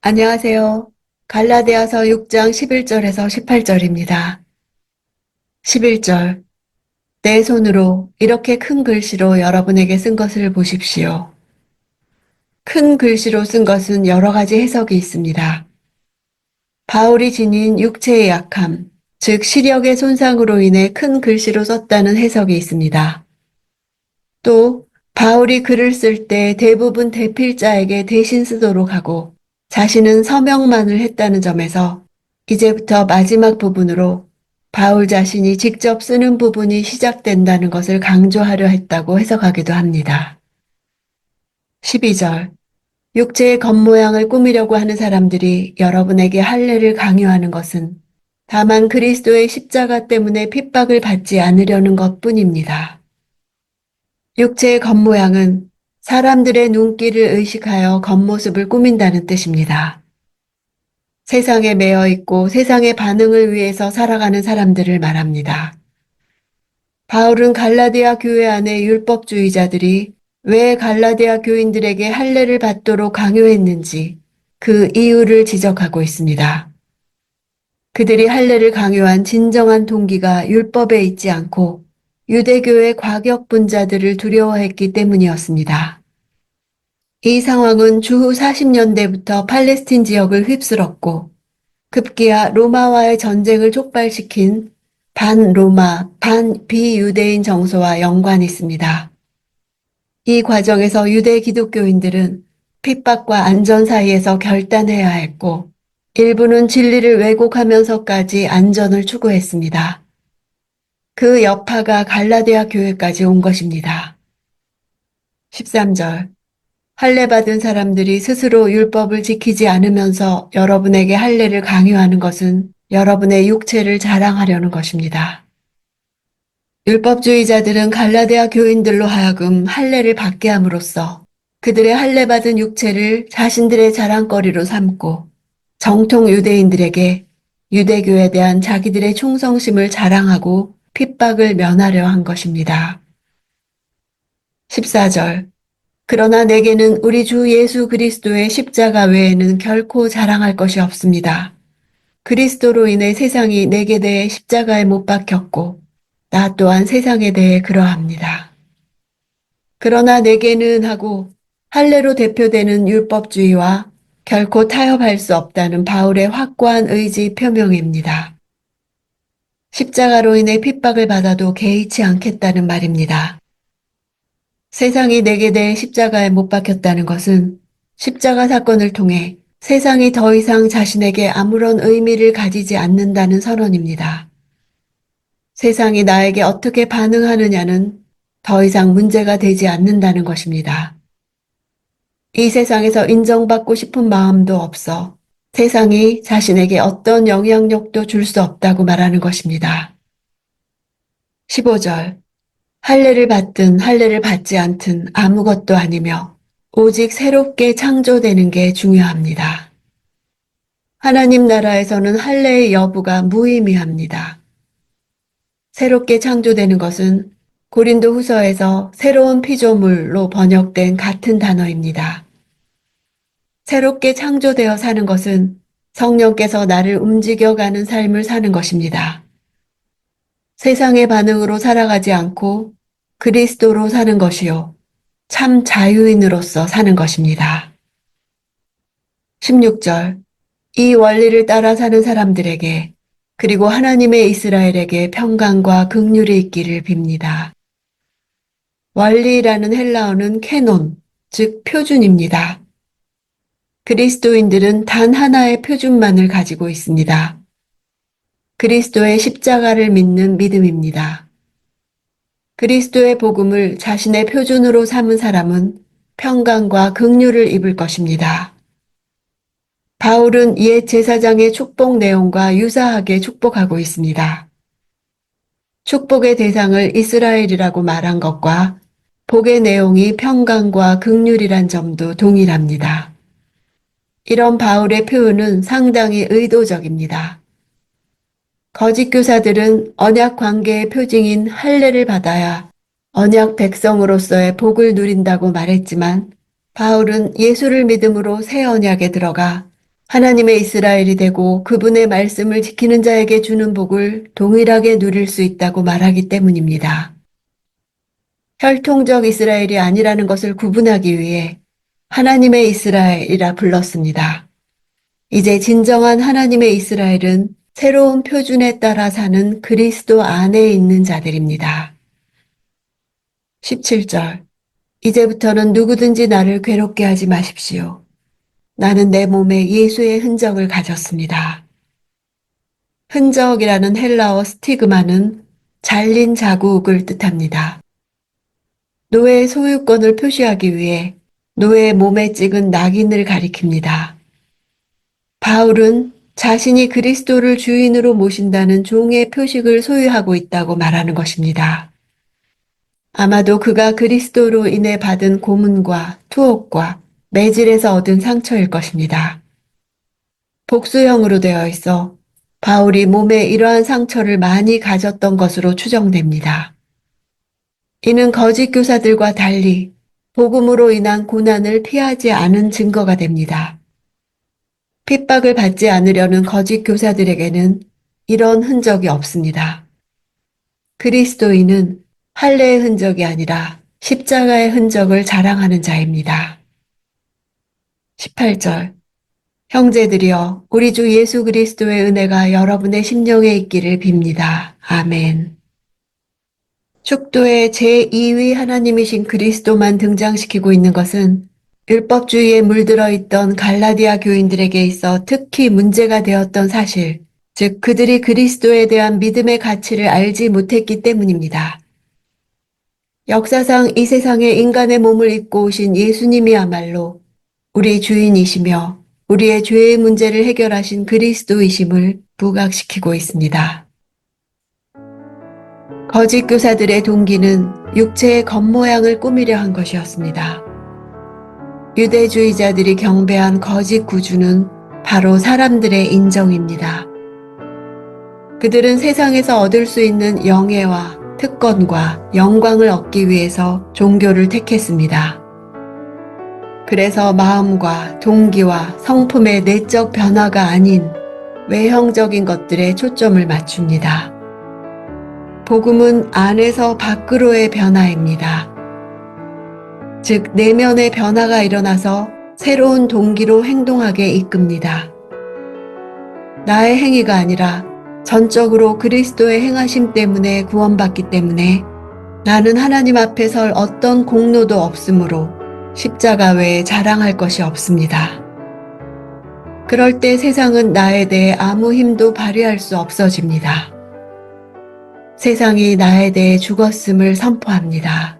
안녕하세요. 갈라디아서 6장 11절에서 18절입니다. 11절. 내 손으로 이렇게 큰 글씨로 여러분에게 쓴 것을 보십시오. 큰 글씨로 쓴 것은 여러 가지 해석이 있습니다. 바울이 지닌 육체의 약함, 즉 시력의 손상으로 인해 큰 글씨로 썼다는 해석이 있습니다. 또 바울이 글을 쓸 때 대부분 대필자에게 대신 쓰도록 하고 자신은 서명만을 했다는 점에서 이제부터 마지막 부분으로 바울 자신이 직접 쓰는 부분이 시작된다는 것을 강조하려 했다고 해석하기도 합니다. 12절. 육체의 겉모양을 꾸미려고 하는 사람들이 여러분에게 할례를 강요하는 것은 다만 그리스도의 십자가 때문에 핍박을 받지 않으려는 것뿐입니다. 육체의 겉모양은 사람들의 눈길을 의식하여 겉모습을 꾸민다는 뜻입니다. 세상에 매여 있고 세상의 반응을 위해서 살아가는 사람들을 말합니다. 바울은 갈라디아 교회 안의 율법주의자들이 왜 갈라디아 교인들에게 할례를 받도록 강요했는지 그 이유를 지적하고 있습니다. 그들이 할례를 강요한 진정한 동기가 율법에 있지 않고 유대교의 과격분자들을 두려워했기 때문이었습니다. 이 상황은 주후 40년대부터 팔레스틴 지역을 휩쓸었고 급기야 로마와의 전쟁을 촉발시킨 반로마, 반비유대인 정서와 연관이 있습니다. 이 과정에서 유대 기독교인들은 핍박과 안전 사이에서 결단해야 했고 일부는 진리를 왜곡하면서까지 안전을 추구했습니다. 그 여파가 갈라디아 교회까지 온 것입니다. 13절. 할례 받은 사람들이 스스로 율법을 지키지 않으면서 여러분에게 할례를 강요하는 것은 여러분의 육체를 자랑하려는 것입니다. 율법주의자들은 갈라디아 교인들로 하여금 할례를 받게 함으로써 그들의 할례 받은 육체를 자신들의 자랑거리로 삼고 정통 유대인들에게 유대교에 대한 자기들의 충성심을 자랑하고 핍박을 면하려 한 것입니다. 14절. 그러나 내게는 우리 주 예수 그리스도의 십자가 외에는 결코 자랑할 것이 없습니다. 그리스도로 인해 세상이 내게 대해 십자가에 못 박혔고 나 또한 세상에 대해 그러합니다. 그러나 내게는 하고 할례로 대표되는 율법주의와 결코 타협할 수 없다는 바울의 확고한 의지 표명입니다. 십자가로 인해 핍박을 받아도 개의치 않겠다는 말입니다. 세상이 내게 대해 십자가에 못 박혔다는 것은 십자가 사건을 통해 세상이 더 이상 자신에게 아무런 의미를 가지지 않는다는 선언입니다. 세상이 나에게 어떻게 반응하느냐는 더 이상 문제가 되지 않는다는 것입니다. 이 세상에서 인정받고 싶은 마음도 없어 세상이 자신에게 어떤 영향력도 줄 수 없다고 말하는 것입니다. 15절. 할례를 받든 할례를 받지 않든 아무것도 아니며 오직 새롭게 창조되는 게 중요합니다. 하나님 나라에서는 할례의 여부가 무의미합니다. 새롭게 창조되는 것은 고린도 후서에서 새로운 피조물로 번역된 같은 단어입니다. 새롭게 창조되어 사는 것은 성령께서 나를 움직여가는 삶을 사는 것입니다. 세상의 반응으로 살아가지 않고 그리스도로 사는 것이요. 참 자유인으로서 사는 것입니다. 16절. 이 원리를 따라 사는 사람들에게 그리고 하나님의 이스라엘에게 평강과 긍휼이 있기를 빕니다. 원리라는 헬라어는 캐논, 즉 표준입니다. 그리스도인들은 단 하나의 표준만을 가지고 있습니다. 그리스도의 십자가를 믿는 믿음입니다. 그리스도의 복음을 자신의 표준으로 삼은 사람은 평강과 긍휼을 입을 것입니다. 바울은 옛 제사장의 축복 내용과 유사하게 축복하고 있습니다. 축복의 대상을 이스라엘이라고 말한 것과 복의 내용이 평강과 긍휼이란 점도 동일합니다. 이런 바울의 표현은 상당히 의도적입니다. 거짓 교사들은 언약 관계의 표징인 할례를 받아야 언약 백성으로서의 복을 누린다고 말했지만 바울은 예수를 믿음으로 새 언약에 들어가 하나님의 이스라엘이 되고 그분의 말씀을 지키는 자에게 주는 복을 동일하게 누릴 수 있다고 말하기 때문입니다. 혈통적 이스라엘이 아니라는 것을 구분하기 위해 하나님의 이스라엘이라 불렀습니다. 이제 진정한 하나님의 이스라엘은 새로운 표준에 따라 사는 그리스도 안에 있는 자들입니다. 17절. 이제부터는 누구든지 나를 괴롭게 하지 마십시오. 나는 내 몸에 예수의 흔적을 가졌습니다. 흔적이라는 헬라어 스티그마는 잘린 자국을 뜻합니다. 노예의 소유권을 표시하기 위해 노예의 몸에 찍은 낙인을 가리킵니다. 바울은 자신이 그리스도를 주인으로 모신다는 종의 표식을 소유하고 있다고 말하는 것입니다. 아마도 그가 그리스도로 인해 받은 고문과 투옥과 매질에서 얻은 상처일 것입니다. 복수형으로 되어 있어 바울이 몸에 이러한 상처를 많이 가졌던 것으로 추정됩니다. 이는 거짓 교사들과 달리 복음으로 인한 고난을 피하지 않은 증거가 됩니다. 핍박을 받지 않으려는 거짓 교사들에게는 이런 흔적이 없습니다. 그리스도인은 할례의 흔적이 아니라 십자가의 흔적을 자랑하는 자입니다. 18절. 형제들이여, 우리 주 예수 그리스도의 은혜가 여러분의 심령에 있기를 빕니다. 아멘. 축도의 제2위 하나님이신 그리스도만 등장시키고 있는 것은 율법주의에 물들어 있던 갈라디아 교인들에게 있어 특히 문제가 되었던 사실, 즉 그들이 그리스도에 대한 믿음의 가치를 알지 못했기 때문입니다. 역사상 이 세상에 인간의 몸을 입고 오신 예수님이야말로 우리 주인이시며 우리의 죄의 문제를 해결하신 그리스도이심을 부각시키고 있습니다. 거짓 교사들의 동기는 육체의 겉모양을 꾸미려 한 것이었습니다. 유대주의자들이 경배한 거짓 구주는 바로 사람들의 인정입니다. 그들은 세상에서 얻을 수 있는 영예와 특권과 영광을 얻기 위해서 종교를 택했습니다. 그래서 마음과 동기와 성품의 내적 변화가 아닌 외형적인 것들에 초점을 맞춥니다. 복음은 안에서 밖으로의 변화입니다. 즉, 내면의 변화가 일어나서 새로운 동기로 행동하게 이끕니다. 나의 행위가 아니라 전적으로 그리스도의 행하심 때문에 구원받기 때문에 나는 하나님 앞에 설 어떤 공로도 없으므로 십자가 외에 자랑할 것이 없습니다. 그럴 때 세상은 나에 대해 아무 힘도 발휘할 수 없어집니다. 세상이 나에 대해 죽었음을 선포합니다.